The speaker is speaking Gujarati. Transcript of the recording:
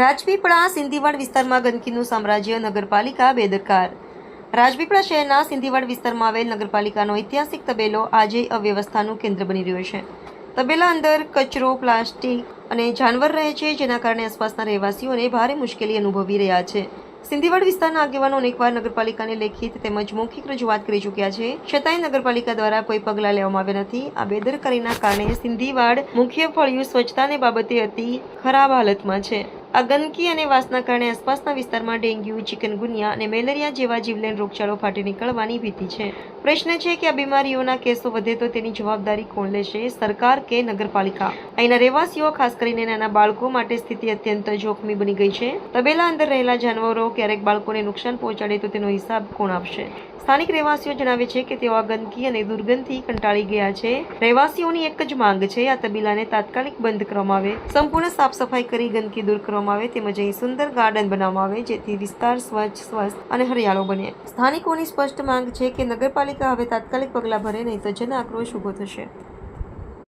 રાજપીપળા સિંધીવાડ વિસ્તારમાં ગંદકીનું સામ્રાજ્ય, નગરપાલિકા બેદરકાર। રાજપીપળા શહેરના સિંધીવાડ વિસ્તારમાં આવેલ નગરપાલિકાનો ઐતિહાસિક તબેલો આજે અવ્યવસ્થાનું કેન્દ્ર બની રહ્યો છે। તબેલા અંદર કચરો, પ્લાસ્ટિક અને જાનવર રહે છે, જેના કારણે આસપાસના રહેવાસીઓને ભારે મુશ્કેલી અનુભવી રહ્યા છે। સિંધીવાડ વિસ્તારના આગેવાનો અનેકવાર નગરપાલિકાને લેખિત તેમજ મૌખિક રજૂઆત કરી ચૂક્યા છે, છતાંય નગરપાલિકા દ્વારા કોઈ પગલાં લેવામાં આવ્યા નથી। આ બેદરકારીના કારણે સિંધીવાડ મુખ્ય ફળિયું સ્વચ્છતાને બાબતે અતિ ખરાબ હાલતમાં છે। આ ગંદકી અને વાસના કારણે આસપાસના વિસ્તારમાં ડેન્ગ્યુ, ચિકનગુનિયા અને મેલેરિયા જેવા જીવલેણ રોગચાળો ફાટી નીકળવાની ભીતિ છે। પ્રશ્ન છે કે આ બીમારીઓના કેસો વધે તો તેની જવાબદારી કોણ લેશે, સરકાર કે નગરપાલિકા? અહીંના રહેવાસીઓ, ખાસ કરીને નાના બાળકો માટે સ્થિતિ અત્યંત જોખમી બની ગઈ છે। તબેલા અંદર રહેલા જાનવરો ક્યારેક બાળકોને નુકસાન પહોંચાડે તો તેનો હિસાબ કોણ આપશે? સ્થાનિક રહેવાસીઓ જણાવે છે કે તેઓ આ ગંદકી અને દુર્ગંધથી કંટાળી ગયા છે। રહેવાસીઓની એક જ માંગ છે, આ તબેલાને તાત્કાલિક બંધ કરવામાં આવે, સંપૂર્ણ સાફ સફાઈ કરી ગંદકી દૂર કરવામાં આવે, તેમજ અહીં સુંદર ગાર્ડન બનાવવામાં આવે, જેથી વિસ્તાર સ્વચ્છ, સ્વસ્થ અને હરિયાળો બને। સ્થાનિકોની સ્પષ્ટ માંગ છે કે નગરપાલિકા હવે તાત્કાલિક પગલાં ભરે, નહીં તો જન આક્રોશ ઉભો થશે।